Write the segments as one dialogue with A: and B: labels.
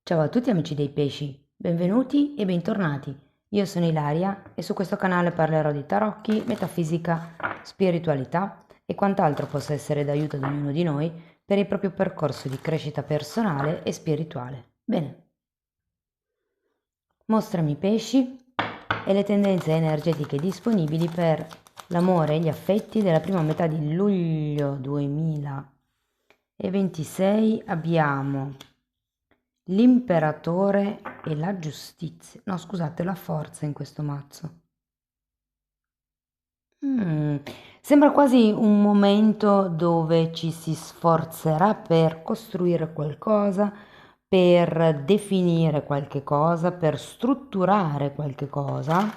A: Ciao a tutti amici dei pesci, benvenuti e bentornati. Io sono Ilaria e su questo canale parlerò di tarocchi, metafisica, spiritualità e quant'altro possa essere d'aiuto ad ognuno di noi per il proprio percorso di crescita personale e spirituale. Bene, mostrami i pesci e le tendenze energetiche disponibili per l'amore e gli affetti della prima metà di luglio 2026. Abbiamo l'imperatore e la giustizia. No, scusate, la forza in questo mazzo. Mm, Sembra quasi un momento dove ci si sforzerà per costruire qualcosa, per definire qualche cosa, per strutturare qualche cosa.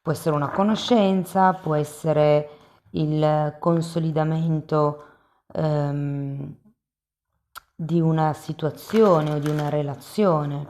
A: Può essere una conoscenza, può essere il consolidamento ehm, di una situazione o di una relazione.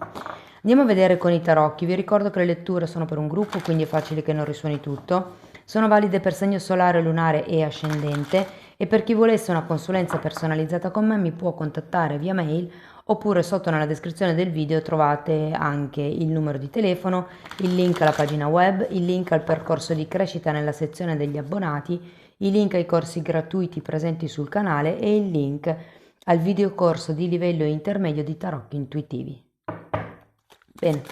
A: Andiamo a vedere con i tarocchi. Vi ricordo che le letture sono per un gruppo, quindi è facile che non risuoni tutto. Sono valide per segno solare, lunare e ascendente e per chi volesse una consulenza personalizzata con me mi può contattare via mail oppure sotto nella descrizione del video trovate anche il numero di telefono, il link alla pagina web, il link al percorso di crescita nella sezione degli abbonati, i link ai corsi gratuiti presenti sul canale e il link al videocorso di livello intermedio di tarocchi intuitivi. Bene,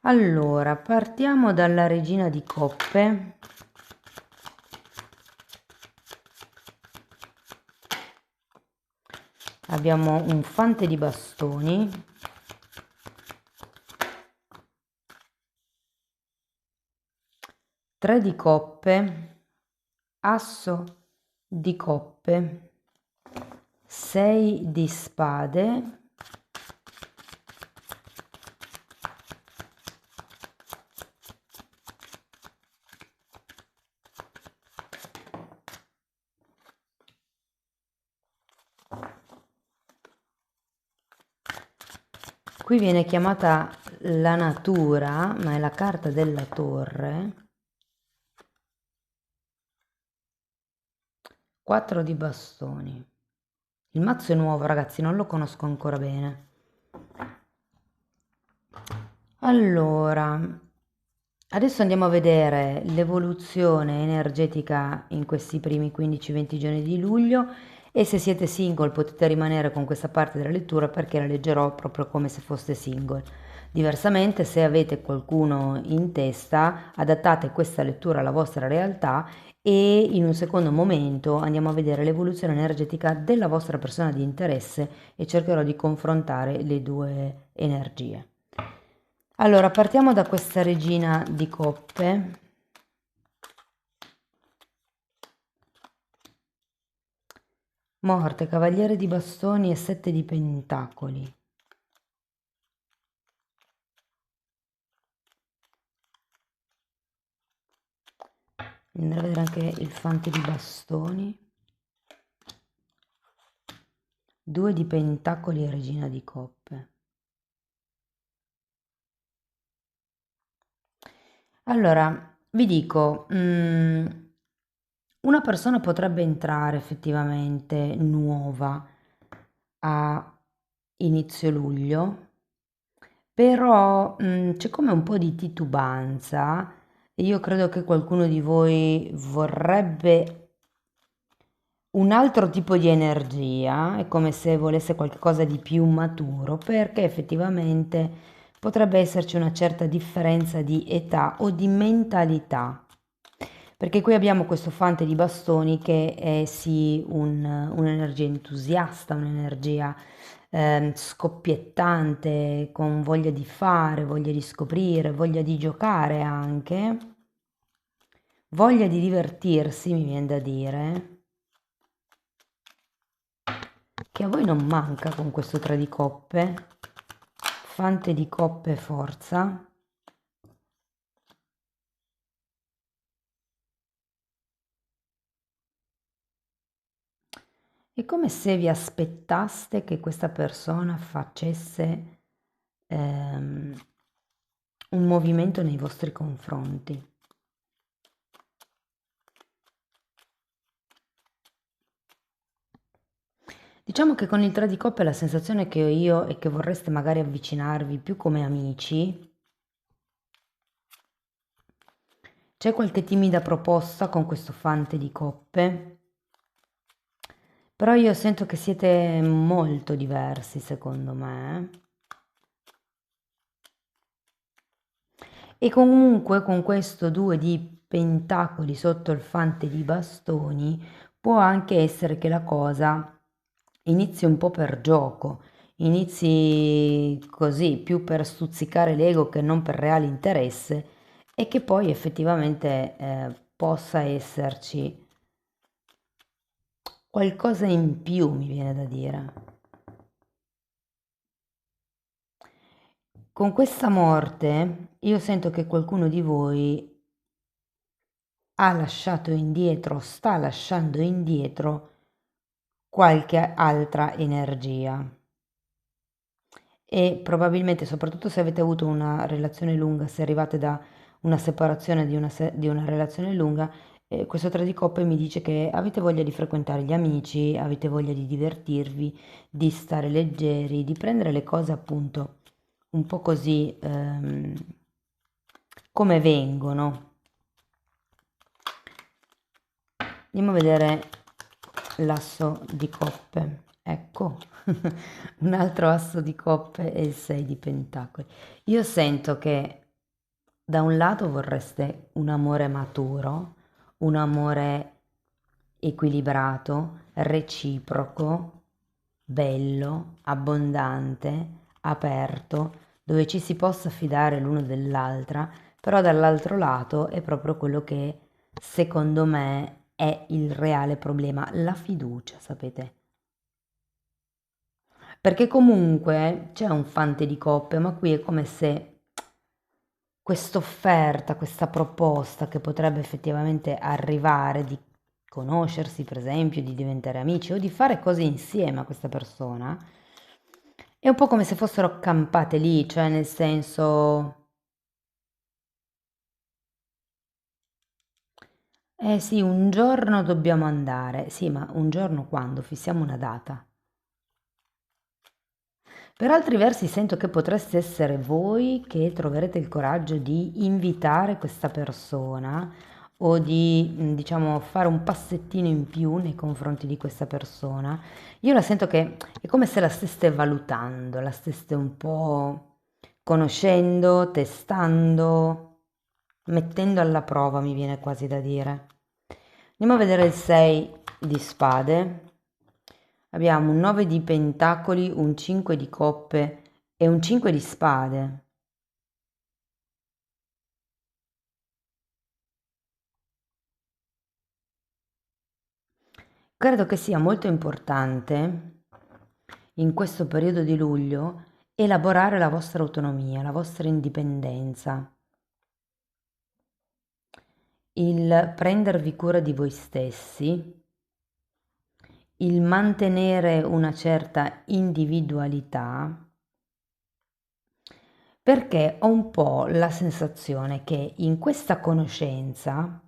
A: allora partiamo dalla regina di coppe. Abbiamo un fante di bastoni, tre di coppe, asso di coppe, 6 di spade, qui viene chiamata la natura, ma è la carta della torre, 4 di bastoni. Il mazzo è nuovo, ragazzi, non lo conosco ancora bene. Allora, adesso andiamo a vedere l'evoluzione energetica in questi primi 15-20 giorni di luglio e se siete single potete rimanere con questa parte della lettura perché la leggerò proprio come se foste single. Diversamente, se avete qualcuno in testa, adattate questa lettura alla vostra realtà e in un secondo momento andiamo a vedere l'evoluzione energetica della vostra persona di interesse e cercherò di confrontare le due energie. Allora, partiamo da questa regina di coppe. Morte, cavaliere di bastoni e 7 di pentacoli. Andrei a vedere anche il fante di bastoni. 2 di pentacoli e regina di coppe. Allora, vi dico, una persona potrebbe entrare effettivamente nuova a inizio luglio, però c'è come un po' di titubanza e io credo che qualcuno di voi vorrebbe un altro tipo di energia, è come se volesse qualcosa di più maturo, perché effettivamente potrebbe esserci una certa differenza di età o di mentalità. Perché qui abbiamo questo fante di bastoni che è sì un'energia entusiasta, un'energia scoppiettante, con voglia di fare, voglia di scoprire, voglia di giocare anche, voglia di divertirsi, mi viene da dire, che a voi non manca con questo 3 di coppe, fante di coppe forza. È come se vi aspettaste che questa persona facesse un movimento nei vostri confronti. Diciamo che con il 3 di coppe la sensazione che ho io è che vorreste magari avvicinarvi più come amici. C'è qualche timida proposta con questo fante di coppe, però io sento che siete molto diversi secondo me. E comunque con questo 2 di pentacoli sotto il fante di bastoni può anche essere che la cosa inizi un po' per gioco, inizi così più per stuzzicare l'ego che non per reale interesse e che poi effettivamente possa esserci qualcosa in più, mi viene da dire. Con questa morte io sento che qualcuno di voi ha lasciato indietro, sta lasciando indietro qualche altra energia e probabilmente, soprattutto se avete avuto una relazione lunga, se arrivate da una separazione di una relazione lunga, questo 3 di coppe mi dice che avete voglia di frequentare gli amici, avete voglia di divertirvi, di stare leggeri, di prendere le cose appunto un po' così come vengono. Andiamo a vedere l'asso di coppe. Ecco, un altro asso di coppe è il 6 di pentacoli. Io sento che da un lato vorreste un amore maturo, un amore equilibrato, reciproco, bello, abbondante, aperto, dove ci si possa fidare l'uno dell'altra, però dall'altro lato è proprio quello che secondo me è il reale problema, la fiducia, sapete? Perché comunque c'è un fante di coppe, ma qui è come se questa offerta, questa proposta che potrebbe effettivamente arrivare di conoscersi, per esempio, di diventare amici o di fare cose insieme a questa persona, è un po' come se fossero accampate lì, cioè nel senso, eh sì, un giorno dobbiamo andare, sì, ma un giorno quando? Fissiamo una data. Per altri versi sento che potreste essere voi che troverete il coraggio di invitare questa persona o di, diciamo, fare un passettino in più nei confronti di questa persona. Io la sento che è come se la steste valutando, la steste un po' conoscendo, testando, mettendo alla prova, mi viene quasi da dire. Andiamo a vedere il 6 di spade. Abbiamo un 9 di pentacoli, un 5 di coppe e un 5 di spade. Credo che sia molto importante in questo periodo di luglio elaborare la vostra autonomia, la vostra indipendenza, il prendervi cura di voi stessi, il mantenere una certa individualità, perché ho un po' la sensazione che in questa conoscenza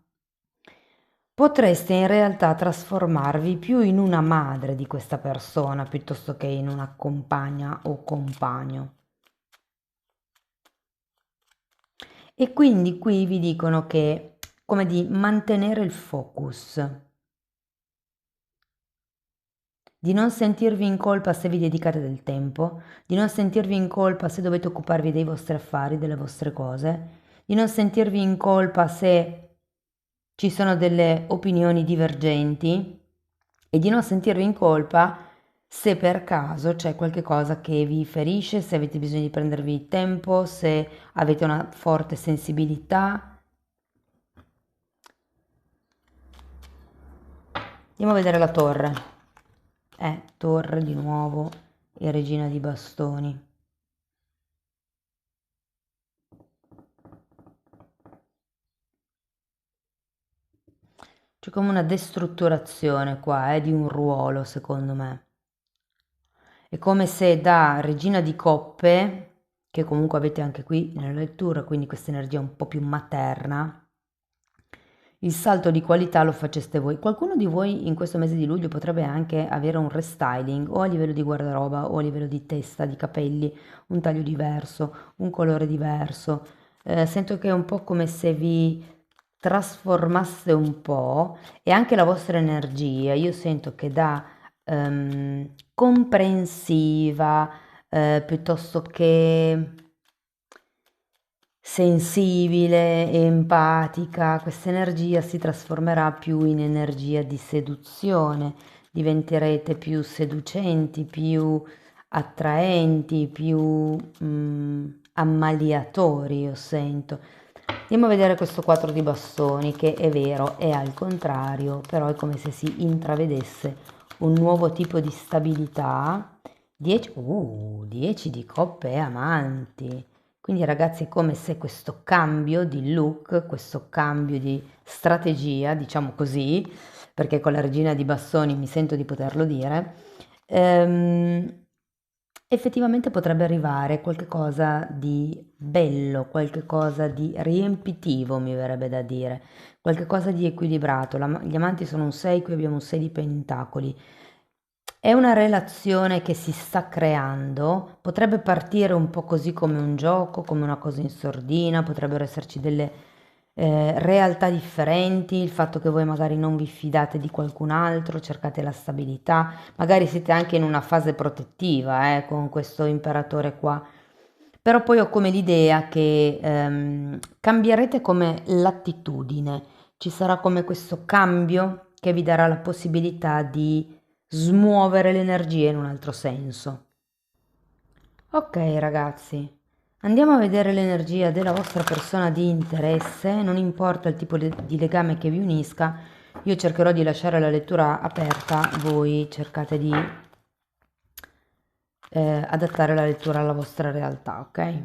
A: potreste in realtà trasformarvi più in una madre di questa persona piuttosto che in una compagna o compagno. E quindi qui vi dicono che, come di mantenere il focus, di non sentirvi in colpa se vi dedicate del tempo, di non sentirvi in colpa se dovete occuparvi dei vostri affari, delle vostre cose, di non sentirvi in colpa se ci sono delle opinioni divergenti e di non sentirvi in colpa se per caso c'è qualche cosa che vi ferisce, se avete bisogno di prendervi tempo, se avete una forte sensibilità. Andiamo a vedere la torre. Torre di nuovo e regina di bastoni. C'è come una destrutturazione qua, di un ruolo, secondo me. È come se da regina di coppe, che comunque avete anche qui nella lettura, quindi questa energia un po' più materna, il salto di qualità lo faceste voi. Qualcuno di voi in questo mese di luglio potrebbe anche avere un restyling o a livello di guardaroba o a livello di testa, di capelli, un taglio diverso, un colore diverso. Sento che è un po' come se vi trasformasse un po' e anche la vostra energia. Io sento che da comprensiva, piuttosto che sensibile, empatica, questa energia si trasformerà più in energia di seduzione, diventerete più seducenti, più attraenti, più ammaliatori, io sento. Andiamo a vedere questo 4 di bastoni che è vero, è al contrario, però è come se si intravedesse un nuovo tipo di stabilità. 10 di coppe e amanti. Quindi ragazzi è come se questo cambio di look, questo cambio di strategia, diciamo così, perché con la regina di bastoni mi sento di poterlo dire, ehm, effettivamente potrebbe arrivare qualcosa di bello, qualche cosa di riempitivo, mi verrebbe da dire, qualche cosa di equilibrato. Gli amanti sono un 6, qui abbiamo un 6 di pentacoli. È una relazione che si sta creando, potrebbe partire un po' così come un gioco, come una cosa in sordina, potrebbero esserci delle realtà differenti, il fatto che voi magari non vi fidate di qualcun altro, cercate la stabilità, magari siete anche in una fase protettiva, con questo imperatore qua. Però poi ho come l'idea che cambierete come l'attitudine, ci sarà come questo cambio che vi darà la possibilità di smuovere l'energia in un altro senso. Ok ragazzi, andiamo a vedere l'energia della vostra persona di interesse, non importa il tipo di legame che vi unisca, io cercherò di lasciare la lettura aperta, voi cercate di adattare la lettura alla vostra realtà, ok?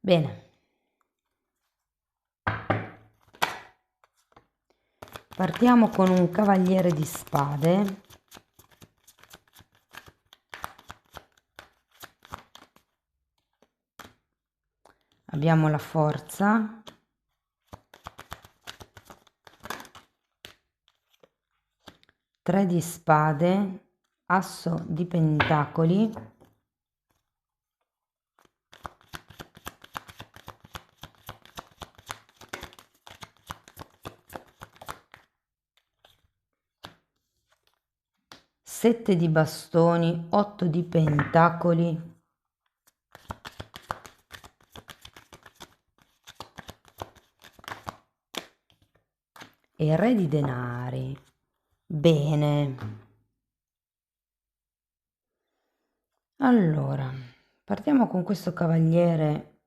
A: Bene, partiamo con un cavaliere di spade. Abbiamo la forza, 3 di spade, asso di pentacoli, sette di bastoni, 8 di pentacoli, e re di denari. Bene. Allora, partiamo con questo cavaliere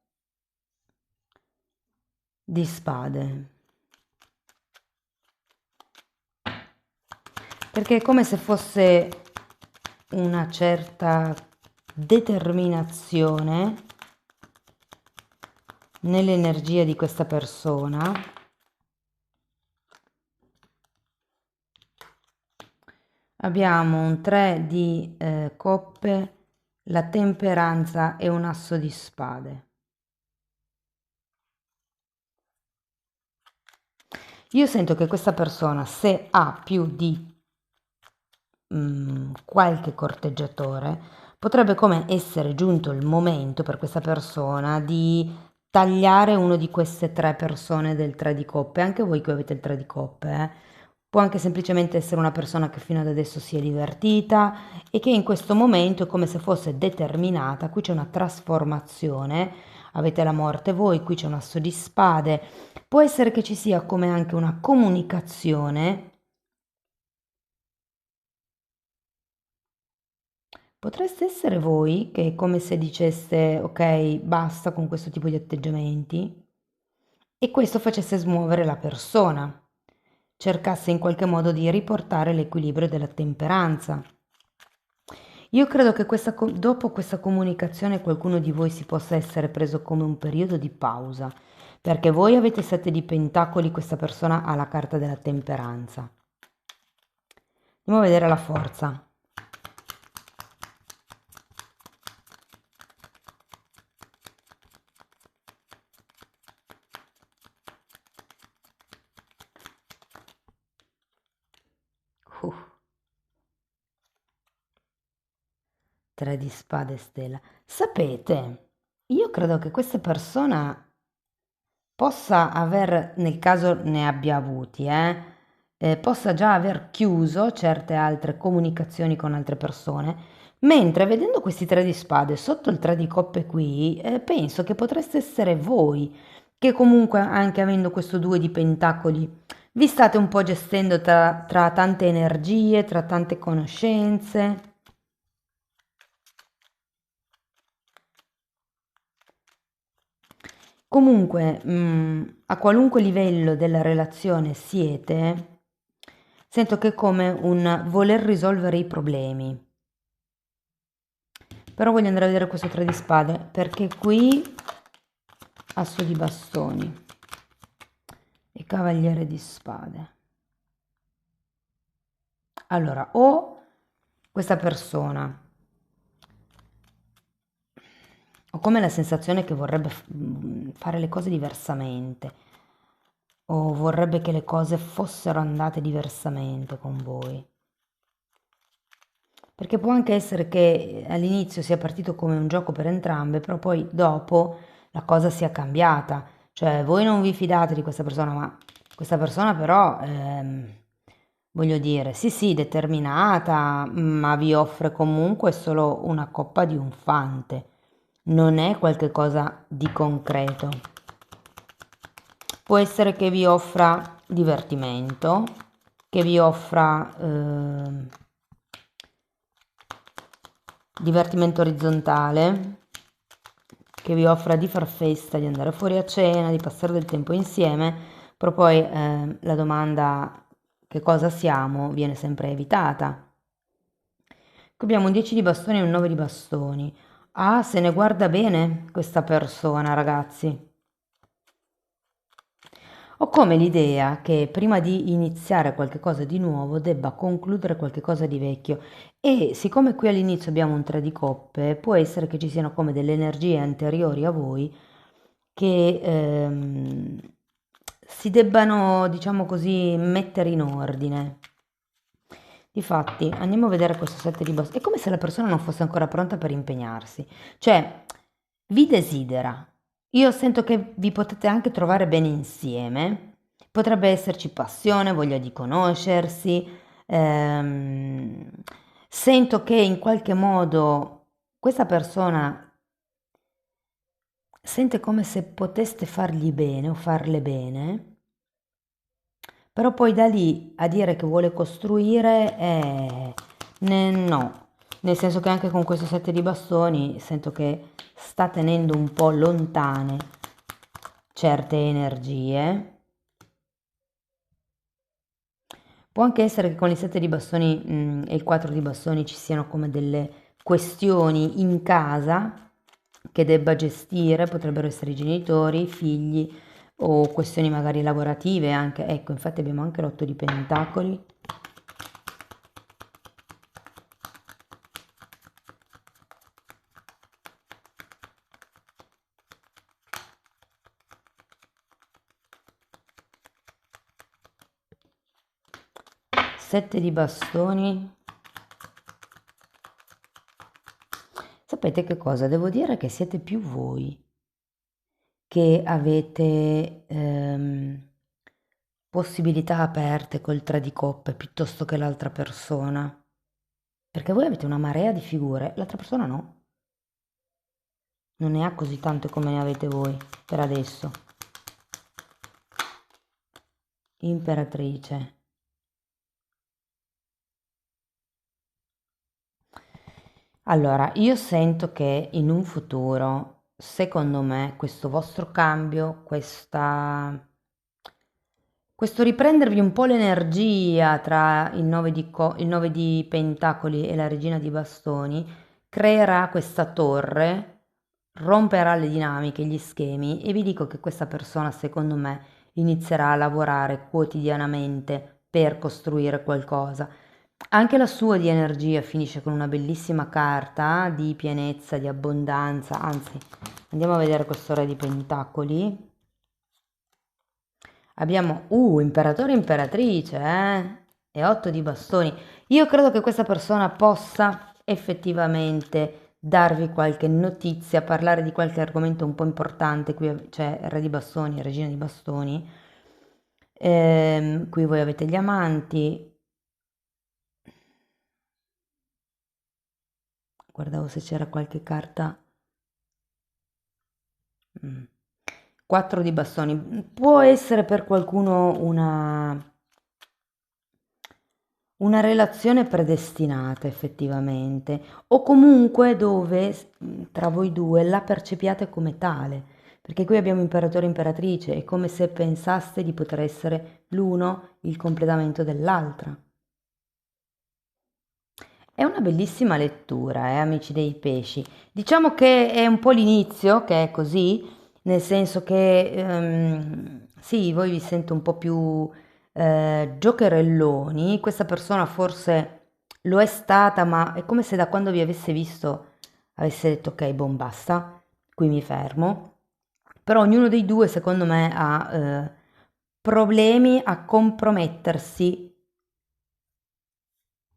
A: di spade. Perché è come se fosse una certa determinazione nell'energia di questa persona. Abbiamo un 3 di coppe, la temperanza e un asso di spade. Io sento che questa persona, se ha più di qualche corteggiatore, potrebbe come essere giunto il momento per questa persona di tagliare uno di queste tre persone del 3 di coppe, anche voi che avete il 3 di coppe, Può anche semplicemente essere una persona che fino ad adesso si è divertita e che in questo momento è come se fosse determinata, qui c'è una trasformazione, avete la morte voi, qui c'è un asso di spade, può essere che ci sia come anche una comunicazione. Potreste essere voi che è come se diceste ok, basta con questo tipo di atteggiamenti e questo facesse smuovere la persona, cercasse in qualche modo di riportare l'equilibrio della temperanza. Io credo che dopo questa comunicazione qualcuno di voi si possa essere preso come un periodo di pausa, perché voi avete 7 di pentacoli, questa persona ha la carta della temperanza. Andiamo a vedere la forza. 3 di spade, stella. Sapete, io credo che questa persona possa aver, nel caso ne abbia avuti, possa già aver chiuso certe altre comunicazioni con altre persone, mentre vedendo questi 3 di spade sotto il 3 di coppe qui, penso che potreste essere voi, che comunque anche avendo questo 2 di pentacoli, vi state un po' gestendo tra tante energie, tra tante conoscenze. Comunque, a qualunque livello della relazione siete, sento che è come un voler risolvere i problemi. Però voglio andare a vedere questo 3 di spade, perché qui asso di bastoni e cavaliere di spade. Allora, o questa persona ho come la sensazione che vorrebbe fare le cose diversamente o vorrebbe che le cose fossero andate diversamente con voi. Perché può anche essere che all'inizio sia partito come un gioco per entrambe, però poi dopo la cosa sia cambiata. Cioè, voi non vi fidate di questa persona, ma questa persona però, voglio dire, sì, sì, determinata, ma vi offre comunque solo una coppa di un fante. Non è qualcosa di concreto. Può essere che vi offra divertimento, che vi offra divertimento orizzontale, che vi offra di far festa, di andare fuori a cena, di passare del tempo insieme, però poi la domanda che cosa siamo viene sempre evitata. Qui abbiamo un 10 di bastoni e un 9 di bastoni. Ah, se ne guarda bene questa persona, ragazzi. Ho come l'idea che prima di iniziare qualcosa di nuovo debba concludere qualcosa di vecchio e siccome qui all'inizio abbiamo un 3 di coppe, può essere che ci siano come delle energie anteriori a voi che si debbano, diciamo così, mettere in ordine. Difatti, andiamo a vedere questo 7 di bastoni. È come se la persona non fosse ancora pronta per impegnarsi. Cioè, vi desidera. Io sento che vi potete anche trovare bene insieme. Potrebbe esserci passione, voglia di conoscersi. ehm, Sento che in qualche modo questa persona sente come se poteste fargli bene o farle bene. Però poi da lì a dire che vuole costruire, no, nel senso che anche con questo 7 di bastoni sento che sta tenendo un po' lontane certe energie. Può anche essere che con il 7 di bastoni e il 4 di bastoni ci siano come delle questioni in casa che debba gestire, potrebbero essere i genitori, i figli o questioni magari lavorative anche. Ecco, infatti abbiamo anche l'8 di pentacoli. Sette di bastoni. Sapete che cosa? Devo dire che siete più voi che avete possibilità aperte col 3 di coppe piuttosto che l'altra persona. Perché voi avete una marea di figure, l'altra persona no. Non ne ha così tante come ne avete voi per adesso. Imperatrice. Allora, io sento che in un futuro, secondo me, questo vostro cambio, questo riprendervi un po' l'energia tra il 9 di pentacoli e la regina di bastoni, creerà questa torre, romperà le dinamiche, gli schemi e vi dico che questa persona, secondo me, inizierà a lavorare quotidianamente per costruire qualcosa. Anche la sua di energia finisce con una bellissima carta di pienezza, di abbondanza, anzi, andiamo a vedere questo re di pentacoli. Abbiamo, imperatore e imperatrice, e 8 di bastoni. Io credo che questa persona possa effettivamente darvi qualche notizia, parlare di qualche argomento un po' importante. Qui c'è Re di bastoni, Regina di bastoni. Qui voi avete gli amanti. Guardavo se c'era qualche carta. 4 di bastoni. Può essere per qualcuno una relazione predestinata effettivamente, o comunque dove tra voi due la percepiate come tale, perché qui abbiamo imperatore e imperatrice, è come se pensaste di poter essere l'uno il completamento dell'altra. È una bellissima lettura, amici dei pesci. Diciamo che è un po' l'inizio, che è così, nel senso che sì, voi vi sento un po' più giocherelloni. Questa persona forse lo è stata, ma è come se da quando vi avesse visto avesse detto ok, boh, basta, qui mi fermo. Però ognuno dei due, secondo me, ha problemi a compromettersi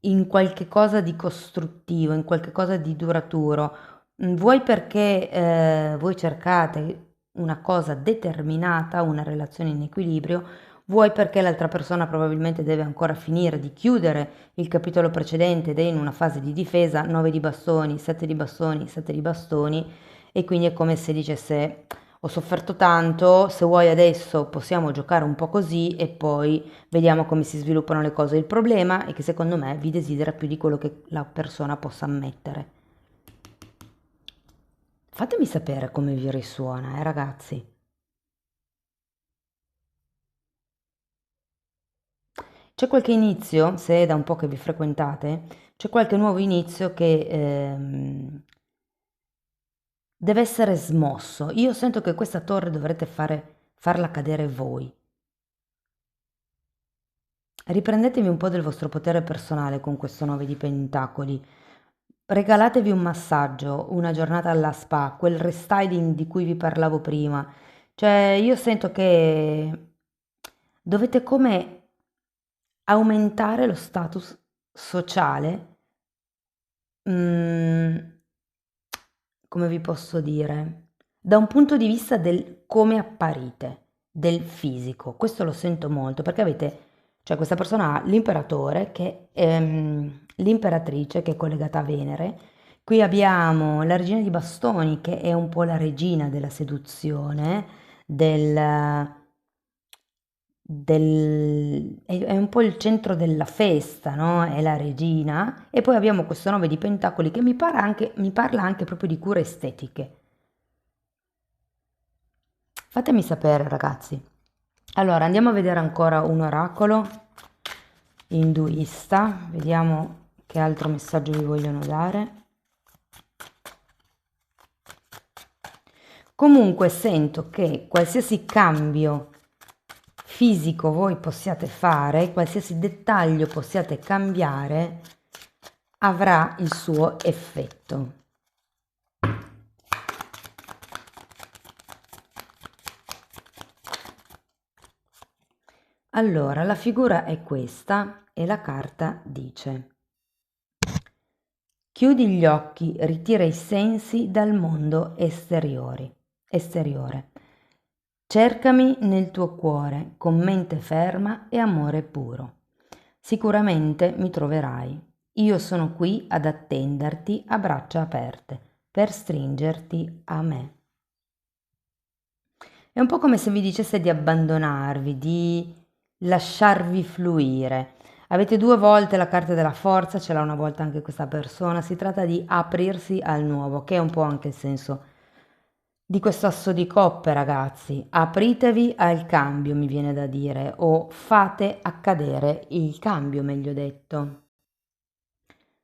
A: in qualche cosa di costruttivo, in qualche cosa di duraturo. Vuoi perché voi cercate una cosa determinata, una relazione in equilibrio, vuoi perché l'altra persona probabilmente deve ancora finire di chiudere il capitolo precedente ed è in una fase di difesa, 9 di bastoni, 7 di bastoni, 7 di bastoni, e quindi è come se dicesse ho sofferto tanto, se vuoi adesso possiamo giocare un po' così e poi vediamo come si sviluppano le cose. Il problema è che secondo me vi desidera più di quello che la persona possa ammettere. Fatemi sapere come vi risuona, ragazzi. C'è qualche inizio, se è da un po' che vi frequentate, c'è qualche nuovo inizio che deve essere smosso. Io sento che questa torre dovrete farla cadere voi. Riprendetevi un po' del vostro potere personale con questo 9 di pentacoli. Regalatevi un massaggio, una giornata alla spa, quel restyling di cui vi parlavo prima. Cioè, io sento che dovete come aumentare lo status sociale. mm, come vi posso dire? Da un punto di vista del come apparite, del fisico. Questo lo sento molto perché avete, cioè questa persona ha l'imperatore che è l'imperatrice che è collegata a Venere. Qui abbiamo la regina di bastoni che è un po' la regina della seduzione, è un po' il centro della festa, no? È la regina. E poi abbiamo questo 9 di pentacoli che mi parla anche proprio di cure estetiche. Fatemi sapere, ragazzi. Allora, andiamo a vedere ancora un oracolo induista. Vediamo che altro messaggio vi vogliono dare. Comunque sento che qualsiasi cambio fisico voi possiate fare, qualsiasi dettaglio possiate cambiare, avrà il suo effetto. Allora, la figura è questa e la carta dice: chiudi gli occhi, ritira i sensi dal mondo esteriore. Cercami nel tuo cuore con mente ferma e amore puro. Sicuramente mi troverai. Io sono qui ad attenderti a braccia aperte per stringerti a me. È un po' come se vi dicesse di abbandonarvi, di lasciarvi fluire. Avete 2 volte la carta della forza, ce l'ha una volta anche questa persona. Si tratta di aprirsi al nuovo, che è un po' anche il senso di questo asso di coppe, ragazzi. Apritevi al cambio, mi viene da dire, o fate accadere il cambio, meglio detto.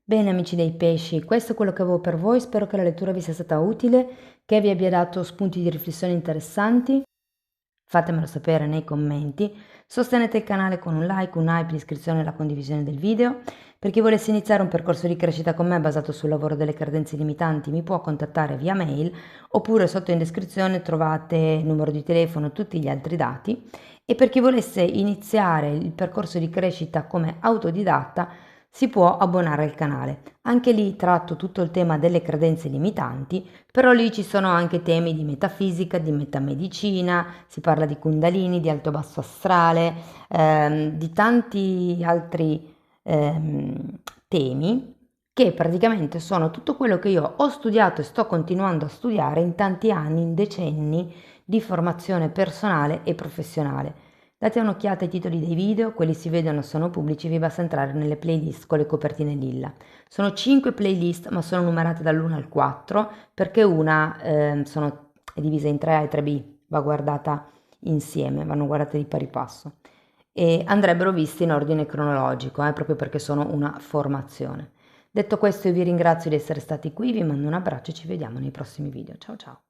A: Bene, amici dei pesci, questo è quello che avevo per voi. Spero che la lettura vi sia stata utile, che vi abbia dato spunti di riflessione interessanti. Fatemelo sapere nei commenti. Sostenete il canale con un like, un hype, l'iscrizione e la condivisione del video. Per chi volesse iniziare un percorso di crescita con me basato sul lavoro delle credenze limitanti mi può contattare via mail oppure sotto in descrizione trovate il numero di telefono e tutti gli altri dati. E per chi volesse iniziare il percorso di crescita come autodidatta si può abbonare al canale. Anche lì tratto tutto il tema delle credenze limitanti, però lì ci sono anche temi di metafisica, di metamedicina, si parla di Kundalini, di alto basso astrale, di tanti altri temi che praticamente sono tutto quello che io ho studiato e sto continuando a studiare in tanti anni, in decenni di formazione personale e professionale. Date un'occhiata ai titoli dei video, quelli si vedono, sono pubblici, vi basta entrare nelle playlist con le copertine lilla. Sono 5 playlist, ma sono numerate dall'1 al 4, perché una è divisa in 3A e 3B, va guardata insieme, vanno guardate di pari passo. E andrebbero viste in ordine cronologico, proprio perché sono una formazione. Detto questo, io vi ringrazio di essere stati qui, vi mando un abbraccio e ci vediamo nei prossimi video. Ciao ciao!